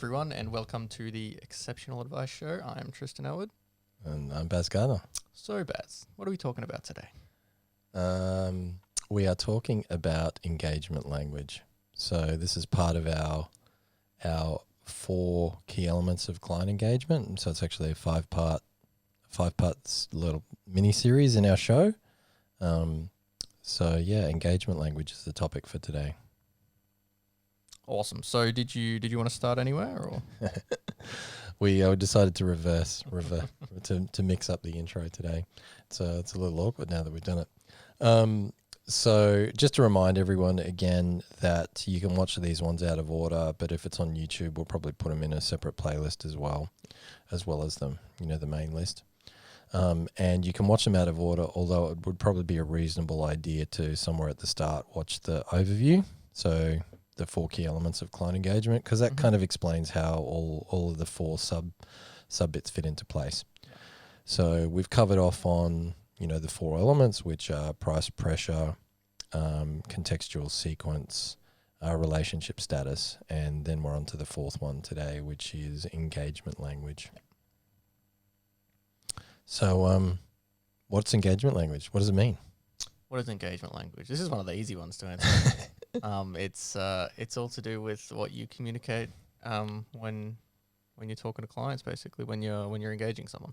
everyone, and welcome to the Exceptional Advice Show. I'm Tristin Aylward. And I'm Baz Gardner. So, Baz, what are we talking about today? We are talking about engagement language. So this is part of our 4 key elements of client engagement. So it's actually a five parts little mini series in our show. Engagement language is the topic for today. Awesome. So, did you want to start anywhere, or We decided to reverse to mix up the intro today. So it's a little awkward now that we've done it. So just to remind everyone again that you can watch these ones out of order, but if it's on YouTube, we'll probably put them in a separate playlist as well as the main list. And you can watch them out of order, although it would probably be a reasonable idea to somewhere at the start watch the overview. So the 4 key elements of client engagement, because that kind of explains how all of the 4 sub bits fit into place. Yeah. So we've covered off on the 4 elements, which are price pressure, contextual sequence, relationship status, and then we're on to the 4th one today, which is engagement language. So what's engagement language? What does it mean? what is engagement language? This is one of the easy ones to answer. It's all to do with what you communicate when you're talking to clients, basically when you're engaging someone.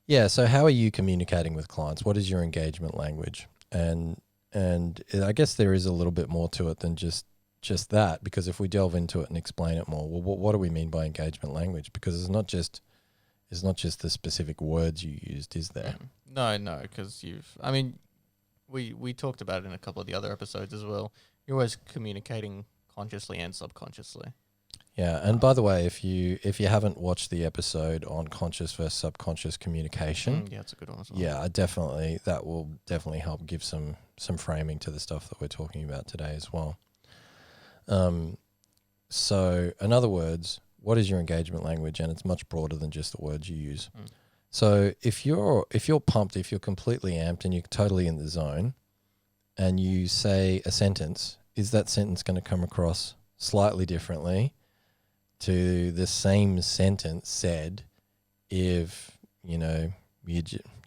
Yeah. So how are you communicating with clients? What is your engagement language? And I guess there is a little bit more to it than just that, because if we delve into it and explain it more, well, what do we mean by engagement language? Because it's not just the specific words you used, is there? No, because we talked about it in a couple of the other episodes as well. You're always communicating consciously and subconsciously. Yeah, and by the way, if you haven't watched the episode on conscious versus subconscious communication, yeah, it's a good one as well. Yeah, that will definitely help give some framing to the stuff that we're talking about today as well. So in other words, what is your engagement language? And it's much broader than just the words you use. So if you're pumped, if you're completely amped and you're totally in the zone, and you say a sentence, is that sentence going to come across slightly differently to the same sentence said if you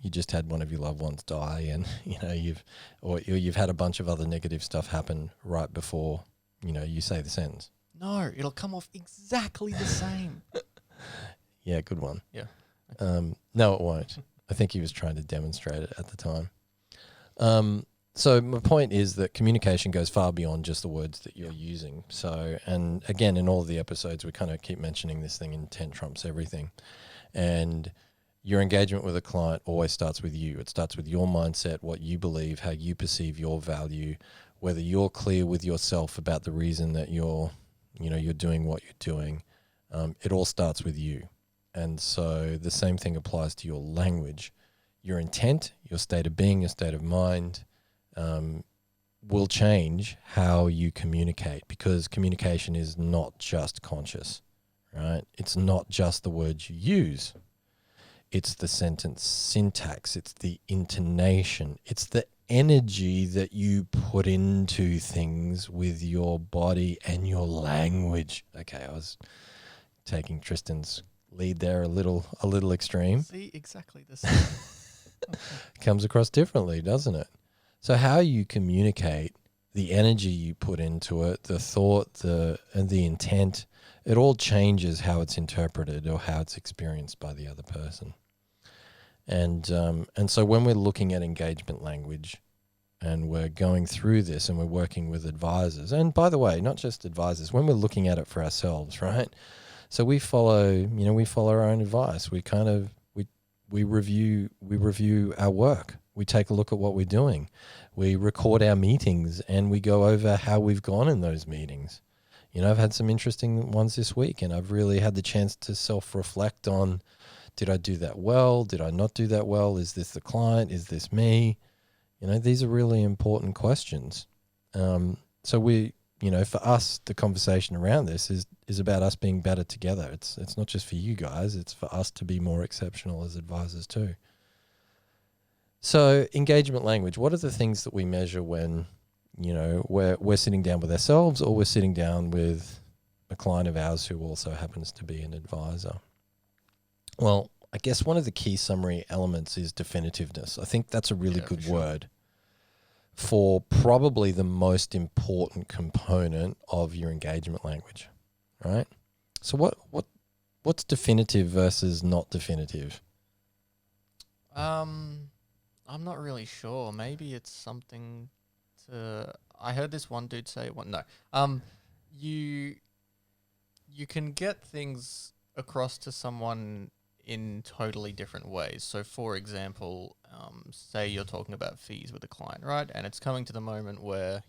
just had one of your loved ones die, and you've had a bunch of other negative stuff happen right before you say the sentence? No, it'll come off exactly the same. Yeah, good one. Yeah. No, it won't. I think he was trying to demonstrate it at the time. So my point is that communication goes far beyond just the words that you're using. So, and again, in all of the episodes, we kind of keep mentioning this thing: intent trumps everything. And your engagement with a client always starts with you. It starts with your mindset, what you believe, how you perceive your value, whether you're clear with yourself about the reason that you're doing what you're doing. It all starts with you. And so the same thing applies to your language. Your intent, your state of being, your state of mind will change how you communicate, because communication is not just conscious, right? It's not just the words you use. It's the sentence syntax. It's the intonation. It's the energy that you put into things with your body and your language. Okay, I was taking Tristan's lead there a little extreme. See, exactly the same. Comes across differently, doesn't it? So how you communicate, the energy you put into it, the thought, and the intent, it all changes how it's interpreted or how it's experienced by the other person. And so when we're looking at engagement language and we're going through this and we're working with advisors, and by the way, not just advisors, when we're looking at it for ourselves, right? So we follow our own advice. We review our work. We take a look at what we're doing. We record our meetings and we go over how we've gone in those meetings. I've had some interesting ones this week, and I've really had the chance to self-reflect on, did I do that well? Did I not do that well? Is this the client? Is this me? These are really important questions. So for us, the conversation around this is about us being better together. It's not just for you guys, it's for us to be more exceptional as advisors too. So engagement language, what are the things that we measure when, we're sitting down with ourselves or we're sitting down with a client of ours who also happens to be an advisor. Well, I guess one of the key summary elements is definitiveness. I think that's a really good word for probably the most important component of your engagement language, right? So what's definitive versus not definitive? I'm not really sure. Maybe it's something to. I heard this one dude say one. No. You can get things across to someone in totally different ways. So, for example, say you're talking about fees with a client, right? And it's coming to the moment where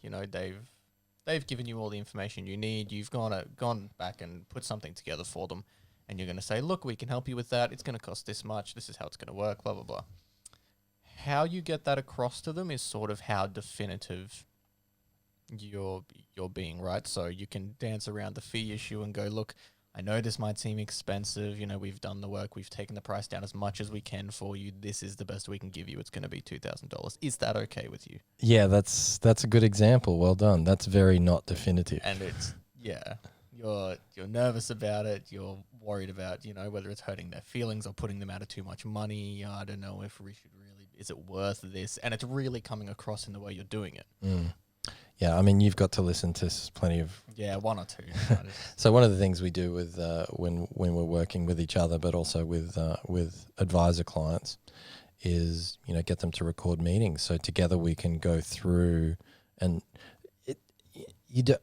they've given you all the information you need. You've gone back and put something together for them, and you're going to say, look, we can help you with that. It's going to cost this much. This is how it's going to work. Blah blah blah. How you get that across to them is sort of how definitive you're being, right? So you can dance around the fee issue and go, look, I know this might seem expensive. We've done the work. We've taken the price down as much as we can for you. This is the best we can give you. It's going to be $2,000. Is that okay with you? Yeah, that's a good example. Well done. That's very not definitive. And it's, you're nervous about it. You're worried about, whether it's hurting their feelings or putting them out of too much money. I don't know if we should really, is it worth this? And it's really coming across in the way you're doing it. Yeah, I mean, you've got to listen to plenty of... Yeah, one or two. So one of the things we do with when we're working with each other, but also with advisor clients, is get them to record meetings. So together we can go through, and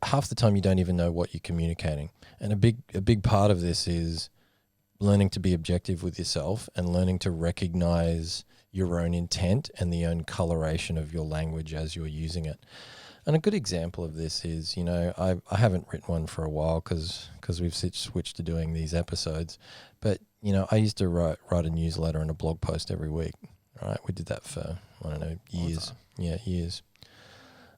half the time you don't even know what you're communicating. And a big part of this is learning to be objective with yourself and learning to recognize your own intent and the own coloration of your language as you're using it. And a good example of this is, I haven't written one for a while because we've switched to doing these episodes. But, I used to write a newsletter and a blog post every week. Right? We did that for, I don't know, years. Yeah, years.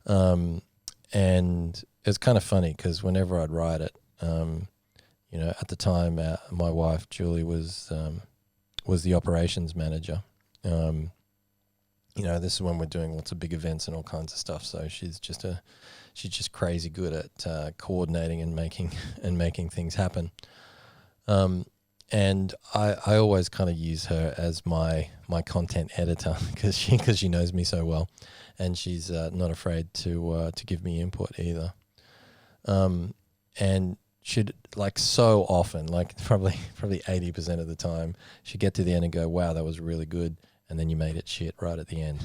And it's kind of funny because whenever I'd write it, at the time, my wife, Julie, was the operations manager. This is when we're doing lots of big events and all kinds of stuff. So she's just crazy good at coordinating and making things happen. And I always kind of use her as my content editor because she knows me so well, and she's not afraid to give me input either. And she'd so often, probably 80% of the time, she'd get to the end and go, "Wow, that was really good." And then you made it shit right at the end,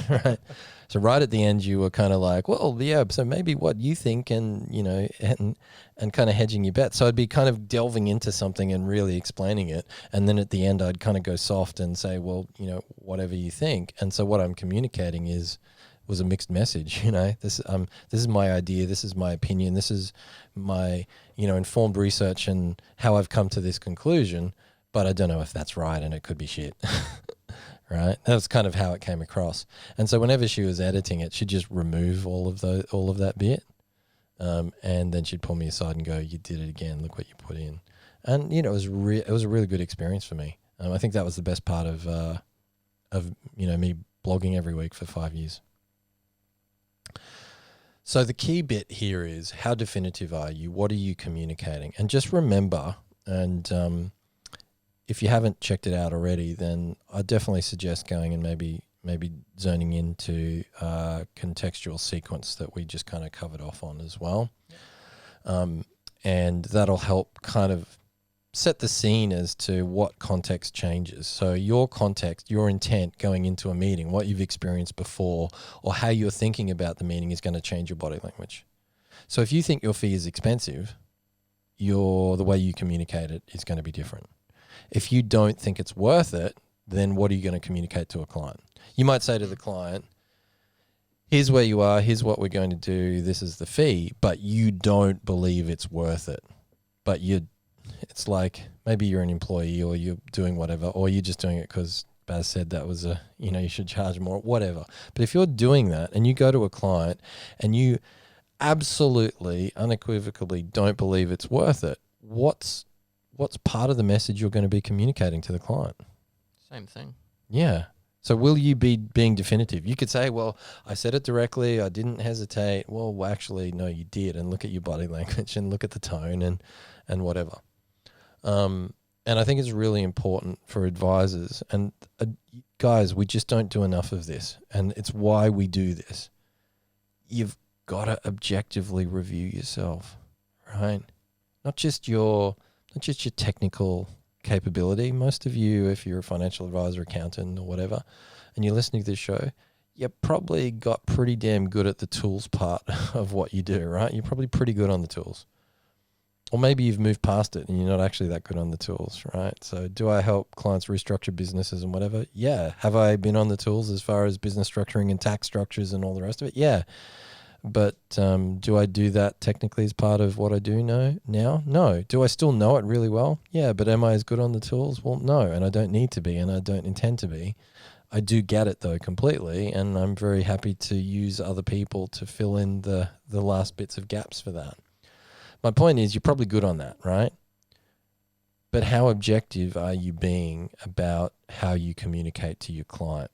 right? So right at the end, you were kind of like, well, yeah, so maybe what you think and kind of hedging your bet. So I'd be kind of delving into something and really explaining it. And then at the end, I'd kind of go soft and say, well, whatever you think. And so what I'm communicating was a mixed message. This is my idea. This is my opinion. This is my, informed research and how I've come to this conclusion. But I don't know if that's right, and it could be shit. Right, that was kind of how it came across, and so whenever she was editing it, she'd just remove all of that bit, and then she'd pull me aside and go, "You did it again. Look what you put in," and it was a really good experience for me. I think that was the best part of me blogging every week for 5 years. So the key bit here is how definitive are you? What are you communicating? And just remember, and if you haven't checked it out already, then I definitely suggest going and maybe zoning into contextual sequence that we just kind of covered off on as well. And that'll help kind of set the scene as to what context changes. So your context, your intent going into a meeting, what you've experienced before, or how you're thinking about the meeting is going to change your body language. So if you think your fee is expensive, the way you communicate it is going to be different. If you don't think it's worth it, then what are you going to communicate to a client? You might say to the client, here's where you are, here's what we're going to do, this is the fee, but you don't believe it's worth it. But it's like maybe you're an employee or you're doing whatever, or you're just doing it because Baz said that was you should charge more, whatever. But if you're doing that and you go to a client and you absolutely, unequivocally don't believe it's worth it, what's part of the message you're going to be communicating to the client? Same thing. Yeah. So will you be being definitive? You could say, well, I said it directly. I didn't hesitate. Well, actually, no, you did. And look at your body language and look at the tone and whatever. And I think it's really important for advisors. And guys, we just don't do enough of this. And it's why we do this. You've got to objectively review yourself, right? Not just your technical capability. Most of you, if you're a financial advisor, accountant or whatever, and you're listening to this show, you probably got pretty damn good at the tools part of what you do, right? You're probably pretty good on the tools. Or maybe you've moved past it and you're not actually that good on the tools, right? So do I help clients restructure businesses and whatever? Yeah. Have I been on the tools as far as business structuring and tax structures and all the rest of it? Yeah. But do I do that technically as part of what I do now? No. Do I still know it really well? Yeah, but am I as good on the tools? Well, no, and I don't need to be, and I don't intend to be. I do get it, though, completely, and I'm very happy to use other people to fill in the last bits of gaps for that. My point is you're probably good on that, right? But how objective are you being about how you communicate to your client?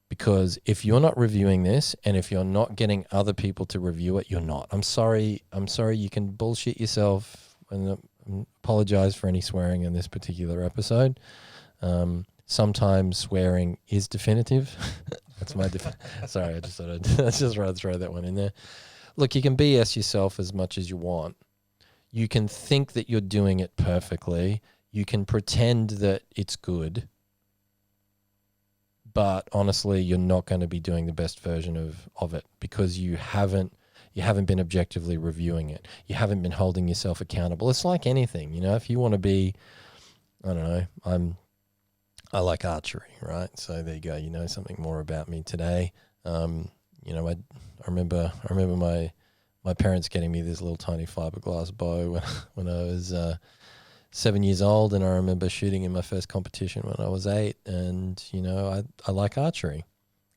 Because if you're not reviewing this and if you're not getting other people to review it, you're not. I'm sorry. You can bullshit yourself, and apologize for any swearing in this particular episode. Sometimes swearing is definitive. That's my sorry, I just thought I'd just rather throw that one in there. Look, you can BS yourself as much as you want. You can think that you're doing it perfectly. You can pretend that it's good. But honestly, you're not going to be doing the best version of it because you haven't been objectively reviewing it. You haven't been holding yourself accountable. It's like anything, if you want to be, I don't know, I like archery, right? So there you go. You know something more about me today. I remember my parents getting me this little tiny fiberglass bow when I was 7 years old, and I remember shooting in my first competition when I was 8, and I like archery.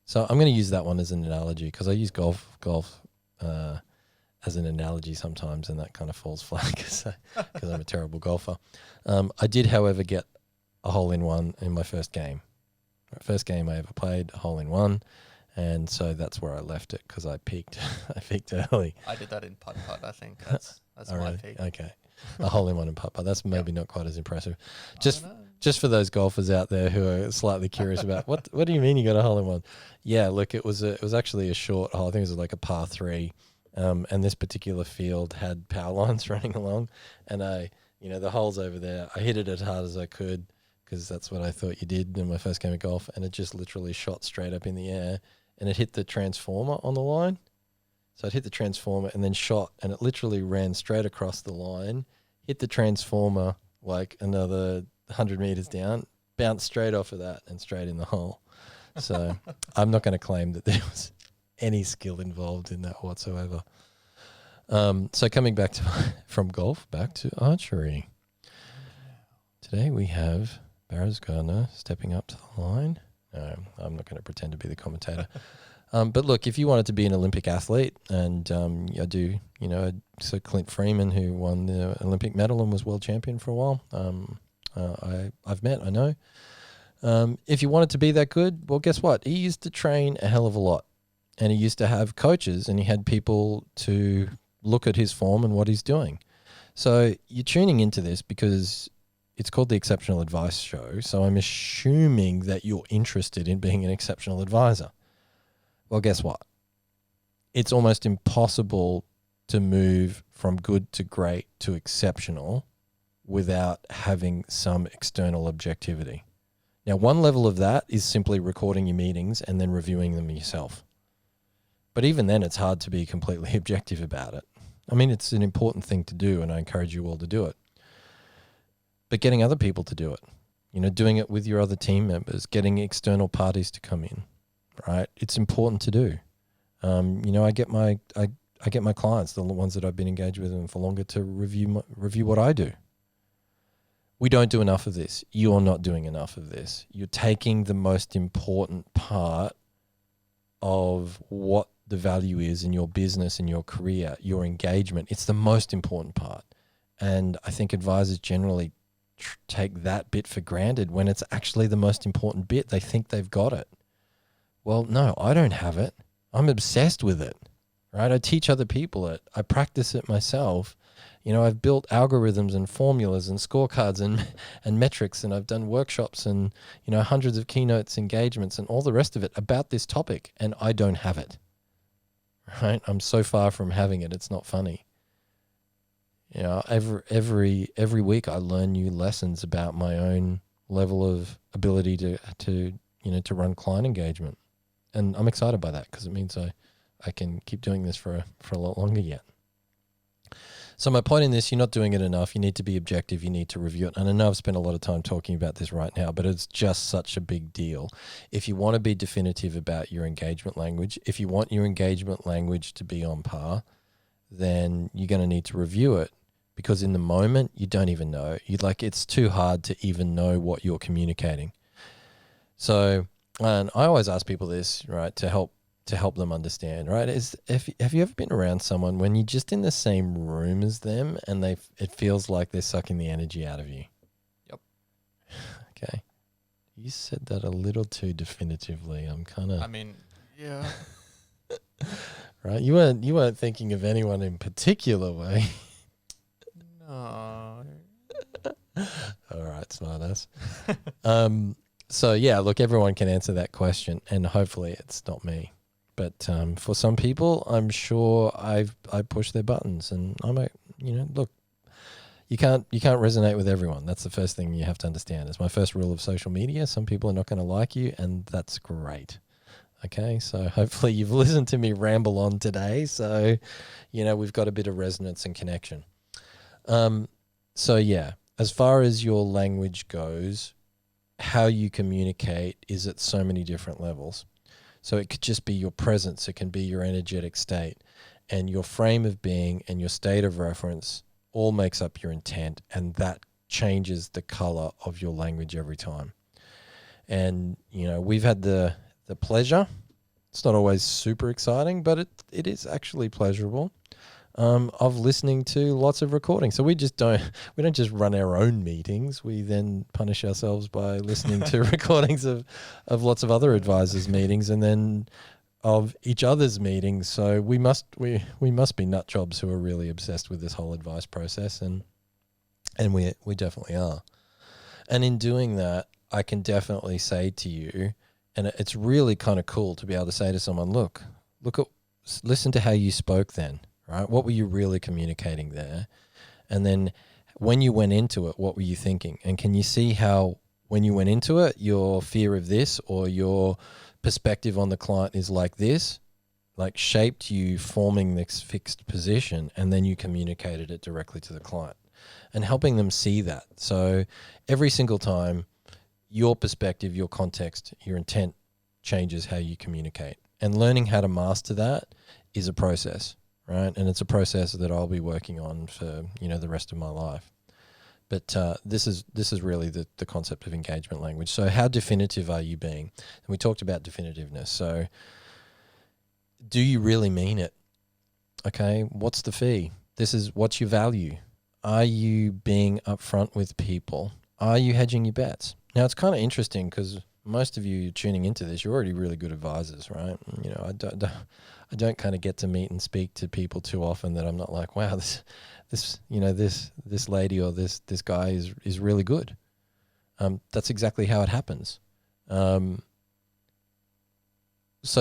So I'm going to use that one as an analogy because I use golf as an analogy sometimes, and that kind of falls flat because I'm a terrible golfer. I did, however, get a hole-in-one in my first game. First game I ever played, a hole-in-one, and so that's where I left it because I peaked early. I did that in putt-putt, I think. That's my really? peak. Okay. A hole-in-one in putt-putt. That's maybe not quite as impressive. Just for those golfers out there who are slightly curious about what do you mean you got a hole-in-one? Yeah, look, it was actually a short hole. I think it was like a par 3, and this particular field had power lines running along, and the hole's over there. I hit it as hard as I could because that's what I thought you did in my first game of golf, and it just literally shot straight up in the air, and it hit the transformer on the line. So it hit the transformer and then shot, and it literally ran straight across the line, hit the transformer like another 100 meters down, bounced straight off of that and straight in the hole. So I'm not going to claim that there was any skill involved in that whatsoever. So coming back from golf, back to archery. Today we have Baz Gardner stepping up to the line. No, I'm not going to pretend to be the commentator. But look, if you wanted to be an Olympic athlete, and I do, so Clint Freeman, who won the Olympic medal and was world champion for a while, I've met, I know. If you wanted to be that good, well, guess what? He used to train a hell of a lot, and he used to have coaches, and he had people to look at his form and what he's doing. So you're tuning into this because it's called the Exceptional Advice Show. So I'm assuming that you're interested in being an exceptional advisor. Well, guess what? It's almost impossible to move from good to great to exceptional without having some external objectivity. Now, one level of that is simply recording your meetings and then reviewing them yourself. But even then, it's hard to be completely objective about it. I mean, it's an important thing to do, and I encourage you all to do it. But getting other people to do it, doing it with your other team members, getting external parties to come in. Right, it's important to do. I get my clients, the ones that I've been engaged with them for longer, to review what I do. We don't do enough of this. You're not doing enough of this. You're taking the most important part of what the value is in your business, in your career, your engagement. It's the most important part, and I think advisors generally take that bit for granted when it's actually the most important bit. They think they've got it. Well, no, I don't have it. I'm obsessed with it, right? I teach other people it. I practice it myself. You know, I've built algorithms and formulas and scorecards and metrics, and I've done workshops and, you know, hundreds of keynotes, engagements, and all the rest of it about this topic, and I don't have it, right? I'm so far from having it. It's not funny. You know, every week I learn new lessons about my own level of ability to run client engagement. And I'm excited by that because it means I can keep doing this for a lot longer yet. So my point in this, you're not doing it enough. You need to be objective. You need to review it. And I know I've spent a lot of time talking about this right now, but it's just such a big deal. If you want to be definitive about your engagement language, if you want your engagement language to be on par, then you're going to need to review it, because in the moment, you don't even know. It's too hard to even know what you're communicating. So, and I always ask people this, right, to help them understand, right? Have you ever been around someone when you're just in the same room as them and it feels like they're sucking the energy out of you? Yep. Okay. You said that a little too definitively. Yeah. Right? You weren't thinking of anyone in particular way. No. All right, smartass. So yeah, look, everyone can answer that question, and hopefully it's not me. But for some people, I'm sure I push their buttons, and look, you can't resonate with everyone. That's the first thing you have to understand. It's my first rule of social media. Some people are not going to like you, and that's great. Okay, so hopefully you've listened to me ramble on today. So, we've got a bit of resonance and connection. So yeah, as far as your language goes, how you communicate is at so many different levels. So it could just be your presence. It can be your energetic state, and your frame of being and your state of reference all makes up your intent, and that changes the color of your language every time. And, we've had the pleasure. It's not always super exciting, but it is actually pleasurable. Of listening to lots of recordings. So we don't just run our own meetings. We then punish ourselves by listening to recordings of lots of other advisors' meetings, and then of each other's meetings. So we must be nut jobs who are really obsessed with this whole advice process, and we definitely are. And in doing that, I can definitely say to you, and it's really kind of cool to be able to say to someone, listen to how you spoke then. Right? What were you really communicating there? And then when you went into it, what were you thinking? And can you see how when you went into it, your fear of this or your perspective on the client is like this, like shaped you forming this fixed position, and then you communicated it directly to the client and helping them see that. So every single time, your perspective, your context, your intent changes how you communicate. And learning how to master that is a process. Right, and it's a process that I'll be working on for the rest of my life. But this is really the concept of engagement language. So how definitive are you being? And we talked about definitiveness. So do you really mean it? Okay, what's the fee? What's your value? Are you being upfront with people? Are you hedging your bets? Now it's kind of interesting because most of you tuning into this, you're already really good advisors, right? I don't kind of get to meet and speak to people too often that I'm not like, wow, this lady or this guy is really good. That's exactly how it happens. So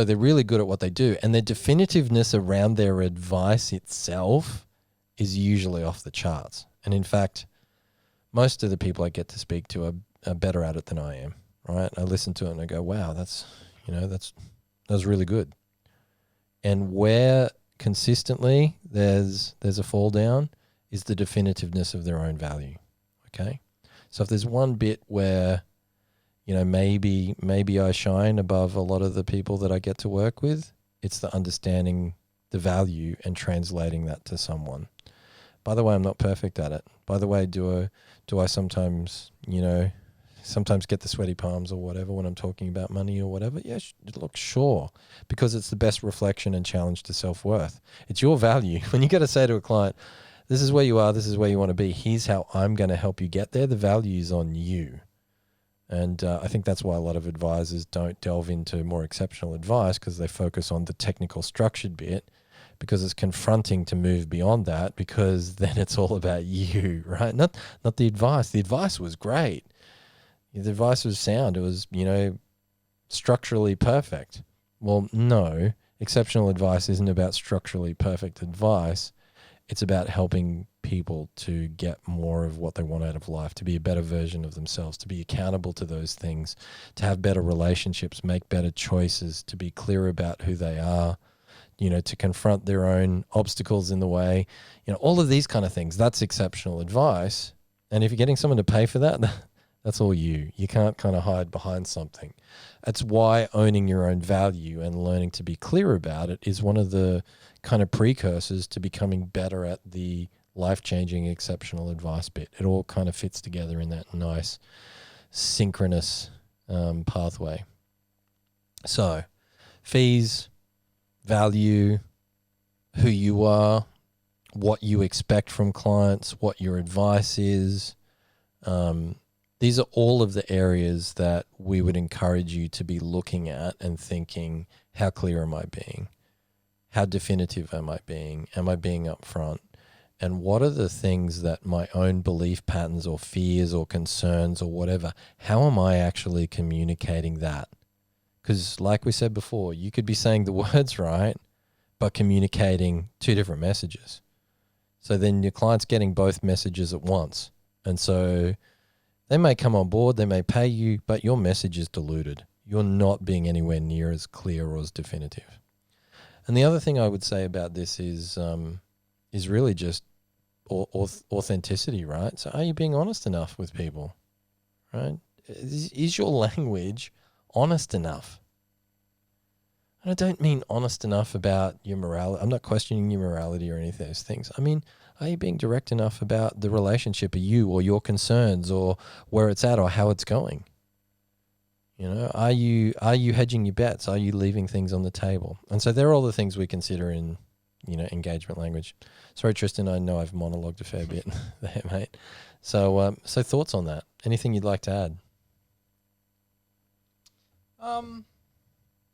they're really good at what they do, and their definitiveness around their advice itself is usually off the charts. And in fact, most of the people I get to speak to are better at it than I am. Right? I listen to it and I go, wow, that was really good. And where consistently there's a fall down is the definitiveness of their own value. Okay? So if there's one bit where, maybe I shine above a lot of the people that I get to work with, it's the understanding the value and translating that to someone. By the way, I'm not perfect at it. By the way, do I sometimes, sometimes get the sweaty palms or whatever when I'm talking about money or whatever? Yeah, look, sure. Because it's the best reflection and challenge to self-worth. It's your value. When you got to say to a client, This is where you are. This is where you want to be. Here's how I'm going to help you get there. The value is on you. And I think that's why a lot of advisors don't delve into more exceptional advice, because they focus on the technical structured bit, because it's confronting to move beyond that, because then it's all about you, right? Not the advice. The advice was great. The advice was sound. It was, structurally perfect. Well, no, exceptional advice isn't about structurally perfect advice. It's about helping people to get more of what they want out of life, to be a better version of themselves, to be accountable to those things, to have better relationships, make better choices, to be clear about who they are, to confront their own obstacles in the way, all of these kind of things. That's exceptional advice. And if you're getting someone to pay for that, that's all you. You can't kind of hide behind something. That's why owning your own value and learning to be clear about it is one of the kind of precursors to becoming better at the life-changing exceptional advice bit. It all kind of fits together in that nice synchronous pathway. So fees, value, who you are, what you expect from clients, what your advice is. These are all of the areas that we would encourage you to be looking at and thinking, how clear am I being? How definitive am I being? Am I being upfront? And what are the things that my own belief patterns or fears or concerns or whatever, how am I actually communicating that? Because like we said before, you could be saying the words right, but communicating two different messages. So then your client's getting both messages at once. And so they may come on board, they may pay you, but your message is diluted. You're not being anywhere near as clear or as definitive. And the other thing I would say about this is really just authenticity, right? So are you being honest enough with people, right? Is your language honest enough? And I don't mean honest enough about your morality. I'm not questioning your morality or any of those things. I mean, are you being direct enough about the relationship of you or your concerns or where it's at or how it's going? Are you hedging your bets? Are you leaving things on the table? And so they're all the things we consider in, engagement language. Sorry, Tristin, I know I've monologued a fair bit there, mate. So thoughts on that? Anything you'd like to add?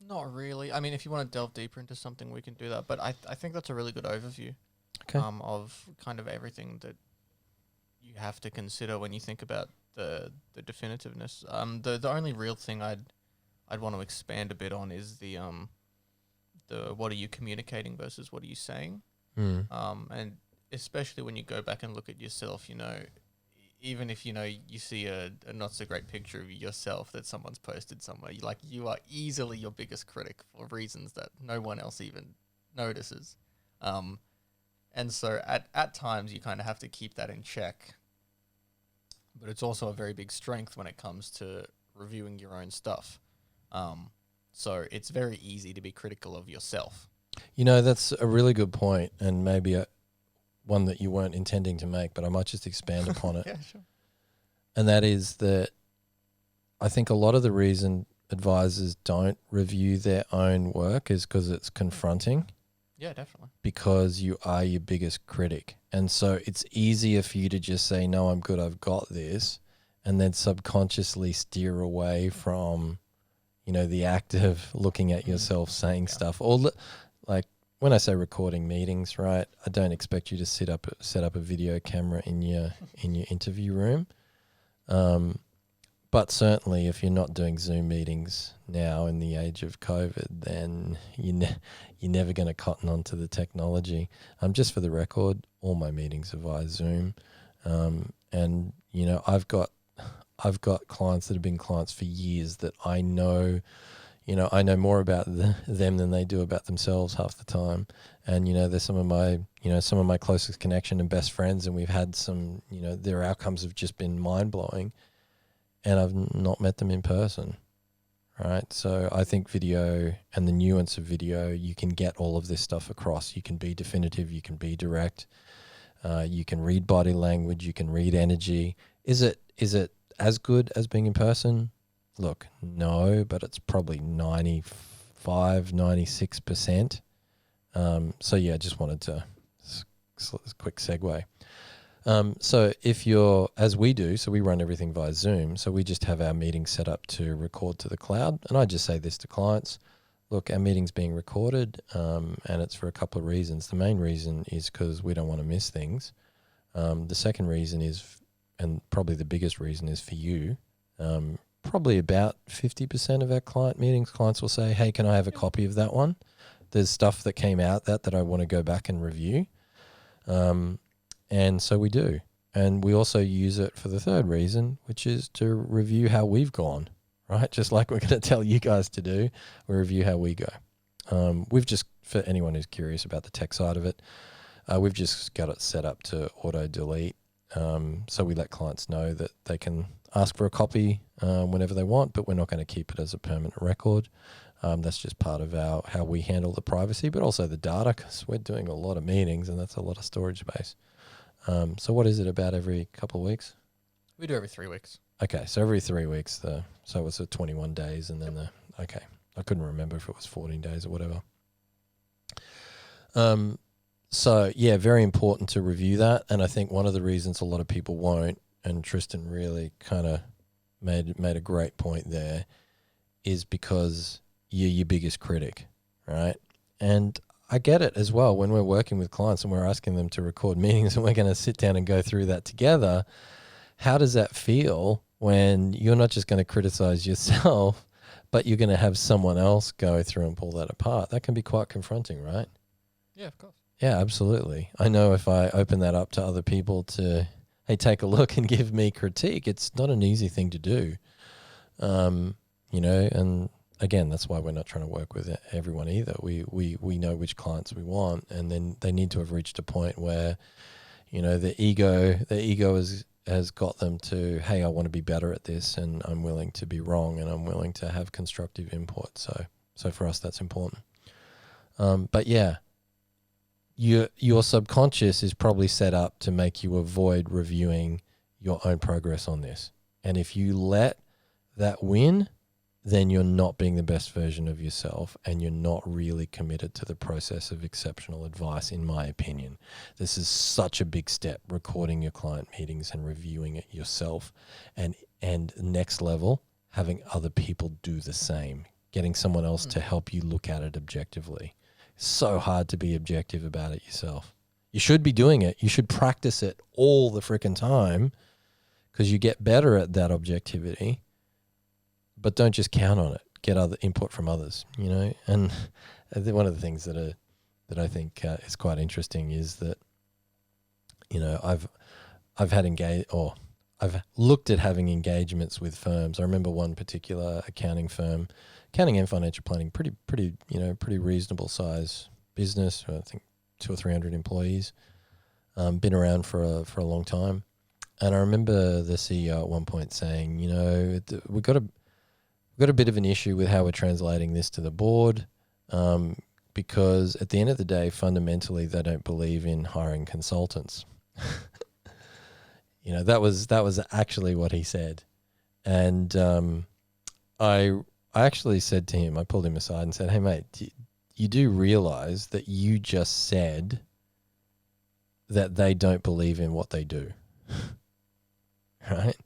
Not really. I mean, if you want to delve deeper into something, we can do that. But I think that's a really good overview. Okay. Of kind of everything that you have to consider when you think about the definitiveness. The only real thing I'd want to expand a bit on is the what are you communicating versus what are you saying. And especially when you go back and look at yourself, even if you see a not so great picture of yourself that someone's posted somewhere, you are easily your biggest critic for reasons that no one else even notices. And so at times you kind of have to keep that in check. But it's also a very big strength when it comes to reviewing your own stuff. So it's very easy to be critical of yourself. That's a really good point, and maybe one that you weren't intending to make, but I might just expand upon it. Yeah, sure. And that is that I think a lot of the reason advisors don't review their own work is because it's confronting. Yeah, definitely. Because you are your biggest critic. And so it's easier for you to just say, no, I'm good, I've got this, and then subconsciously steer away from, the act of looking at yourself saying stuff. Or like when I say recording meetings, right, I don't expect you to set up a video camera in your interview room. But certainly if you're not doing Zoom meetings now in the age of COVID, then you're never going to cotton onto the technology. Just for the record, all my meetings are via Zoom. And, I've got clients that have been clients for years that I know more about them than they do about themselves half the time. And, they're some of my closest connection and best friends. And we've had some, their outcomes have just been mind blowing. And I've not met them in person, right? So I think video and the nuance of video, you can get all of this stuff across. You can be definitive, you can be direct, you can read body language, you can read energy. Is it as good as being in person? Look, no, but it's probably 95, 96%. So yeah, I just wanted to quick segue. So if you're, as we do, so we run everything via Zoom. So we just have our meeting set up to record to the cloud. And I just say this to clients: look, our meeting's being recorded, and it's for a couple of reasons. The main reason is because we don't want to miss things. The second reason is, and probably the biggest reason, is for you. Probably about 50% of our client meetings, clients will say, hey, can I have a copy of that one? There's stuff that came out that I want to go back and review. And so we do. And we also use it for the third reason, which is to review how we've gone, right? Just like we're going to tell you guys to do, we review how we go. We've just, for anyone who's curious about the tech side of it, we've just got it set up to auto delete. So we let clients know that they can ask for a copy whenever they want, but we're not going to keep it as a permanent record. That's just part of how we handle the privacy, but also the data, because we're doing a lot of meetings and that's a lot of storage space. So what is it, about every couple of weeks? We do every 3 weeks. Okay, so every 3 weeks. So it was 21 days, and then okay. I couldn't remember if it was 14 days or whatever. So yeah, very important to review that. And I think one of the reasons a lot of people won't, and Tristin really kind of made a great point there, is because you're your biggest critic, right? And I get it as well. When we're working with clients and we're asking them to record meetings and we're going to sit down and go through that together, how does that feel when you're not just going to criticize yourself, but you're going to have someone else go through and pull that apart? That can be quite confronting, right? Yeah, of course. Yeah, absolutely. I know if I open that up to other people to, hey, take a look and give me critique, it's not an easy thing to do. And again, that's why we're not trying to work with everyone either. We know which clients we want, and then they need to have reached a point where, the ego has got them to, hey, I want to be better at this, and I'm willing to be wrong, and I'm willing to have constructive input. So for us, that's important. But yeah, your subconscious is probably set up to make you avoid reviewing your own progress on this. And if you let that win, then you're not being the best version of yourself, and you're not really committed to the process of exceptional advice, in my opinion. This is such a big step, recording your client meetings and reviewing it yourself. And next level, having other people do the same, getting someone else to help you look at it objectively. So hard to be objective about it yourself. You should be doing it. You should practice it all the freaking time, because you get better at that objectivity. But don't just count on it. Get other input from others, And one of the things that I think is quite interesting is that, I've looked at having engagements with firms. I remember one particular accounting firm, accounting and financial planning, pretty reasonable size business. I think 200 or 300 employees, been around for a long time. And I remember the CEO at one point saying, we've got a bit of an issue with how we're translating this to the board, because at the end of the day, fundamentally, they don't believe in hiring consultants. That was actually what he said. And I actually said to him, I pulled him aside and said, hey, mate, you do realize that you just said that they don't believe in what they do, right?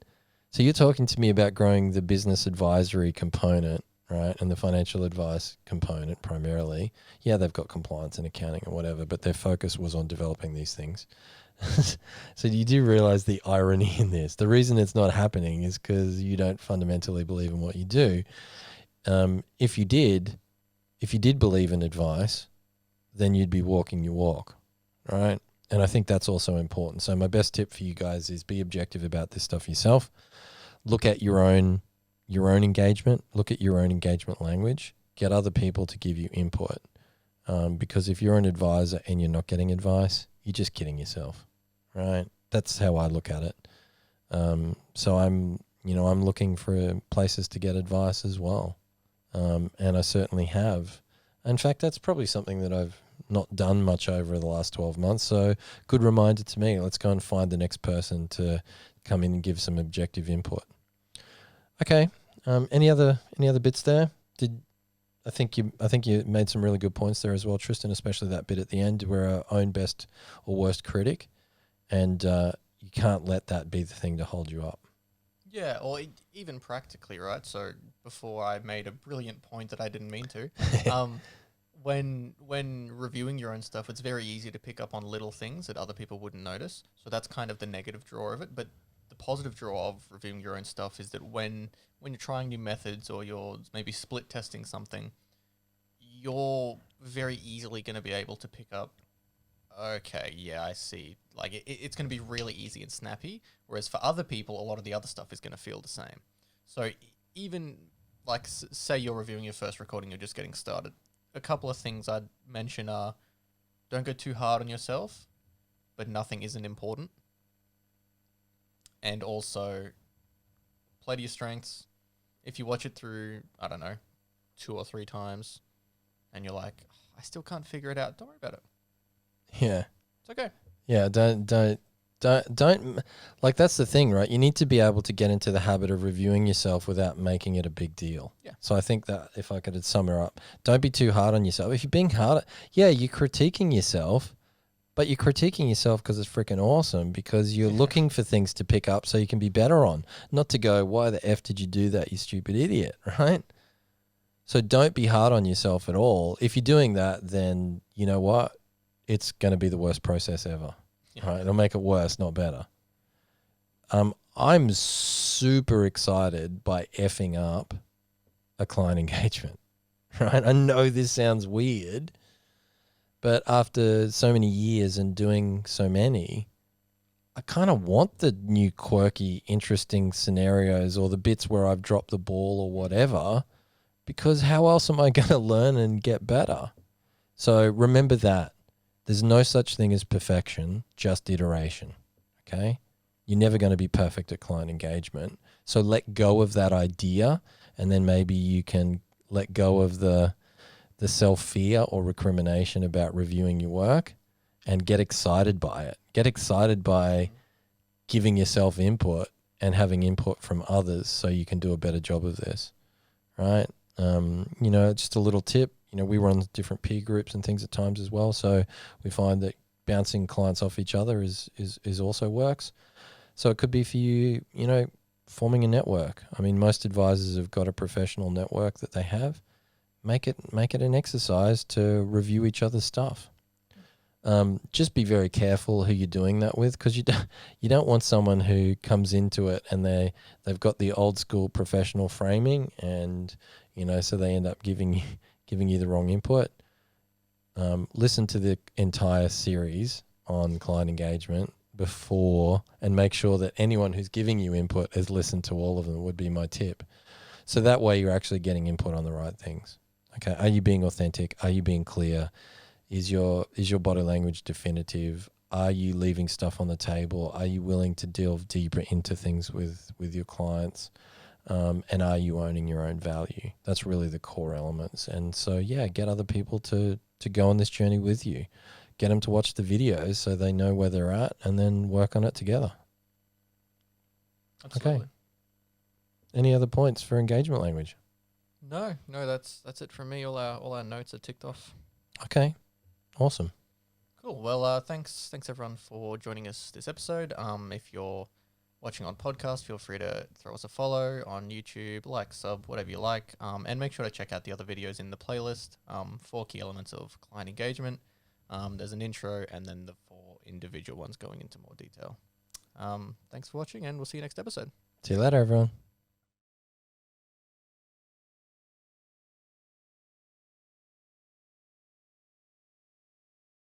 So you're talking to me about growing the business advisory component, right, and the financial advice component primarily. Yeah, they've got compliance and accounting and whatever, but their focus was on developing these things. So you do realize the irony in this. The reason it's not happening is because you don't fundamentally believe in what you do. If you did believe in advice, then you'd be walking your walk, right? And I think that's also important. So my best tip for you guys is be objective about this stuff yourself. Look at your own engagement. Look at your own engagement language. Get other people to give you input. Because if you're an advisor and you're not getting advice, you're just kidding yourself, right? That's how I look at it. So I'm looking for places to get advice as well. And I certainly have. In fact, that's probably something that I've not done much over the last 12 months. So good reminder to me. Let's go and find the next person to come in and give some objective input. Okay. Any other bits there? I think you made some really good points there as well, Tristan, especially that bit at the end. We're our own best or worst critic, and you can't let that be the thing to hold you up. Yeah, or even practically, right? So before I made a brilliant point that I didn't mean to, when reviewing your own stuff, it's very easy to pick up on little things that other people wouldn't notice. So that's kind of the negative draw of it. But the positive draw of reviewing your own stuff is that when you're trying new methods or you're maybe split testing something, you're very easily going to be able to pick up, okay, yeah, I see. Like it's going to be really easy and snappy. Whereas for other people, a lot of the other stuff is going to feel the same. So even like say you're reviewing your first recording, you're just getting started. A couple of things I'd mention are, don't go too hard on yourself, but nothing isn't important. And also play to your strengths. If you watch it through, I don't know, 2 or 3 times and you're like, I still can't figure it out, don't worry about it. Yeah. It's okay. Yeah, don't like that's the thing, right? You need to be able to get into the habit of reviewing yourself without making it a big deal. Yeah. So I think that if I could sum her up, don't be too hard on yourself. If you're being hard, yeah, you're critiquing yourself, but you're critiquing yourself because it's freaking awesome, because you're looking for things to pick up so you can be better on, not to go, why the F did you do that, you stupid idiot, right? So don't be hard on yourself at all. If you're doing that, then you know what? It's going to be the worst process ever. Yeah. Right? It'll make it worse, not better. I'm super excited by effing up a client engagement. Right? I know this sounds weird, but after so many years and doing so many, I kind of want the new quirky, interesting scenarios or the bits where I've dropped the ball or whatever, because how else am I going to learn and get better? So remember that. There's no such thing as perfection, just iteration, okay? You're never going to be perfect at client engagement. So let go of that idea, and then maybe you can let go of the self-fear or recrimination about reviewing your work and get excited by it. Get excited by giving yourself input and having input from others so you can do a better job of this, right? Just a little tip. We run different peer groups and things at times as well. So we find that bouncing clients off each other is also works. So it could be for you, forming a network. I mean, most advisors have got a professional network that they have. Make it an exercise to review each other's stuff. Just be very careful who you're doing that with, because you don't want someone who comes into it and they've got the old school professional framing, and so they end up giving you the wrong input. Listen to the entire series on client engagement before, and make sure that anyone who's giving you input has listened to all of them, would be my tip. So that way you're actually getting input on the right things. Okay, are you being authentic? Are you being clear? Is your body language definitive? Are you leaving stuff on the table? Are you willing to delve deeper into things with your clients? And are you owning your own value? That's really the core elements. And so, yeah, get other people to go on this journey with you. Get them to watch the videos so they know where they're at, and then work on it together. Absolutely. Okay. Any other points for engagement language? No, that's it from me. All our notes are ticked off. Okay. Awesome. Cool. Well, thanks everyone for joining us this episode. If you're watching on podcast, feel free to throw us a follow on YouTube, like, sub, whatever you like. And make sure to check out the other videos in the playlist. 4 key elements of client engagement. There's an intro, and then the 4 individual ones going into more detail. Thanks for watching, and we'll see you next episode. See you later, everyone.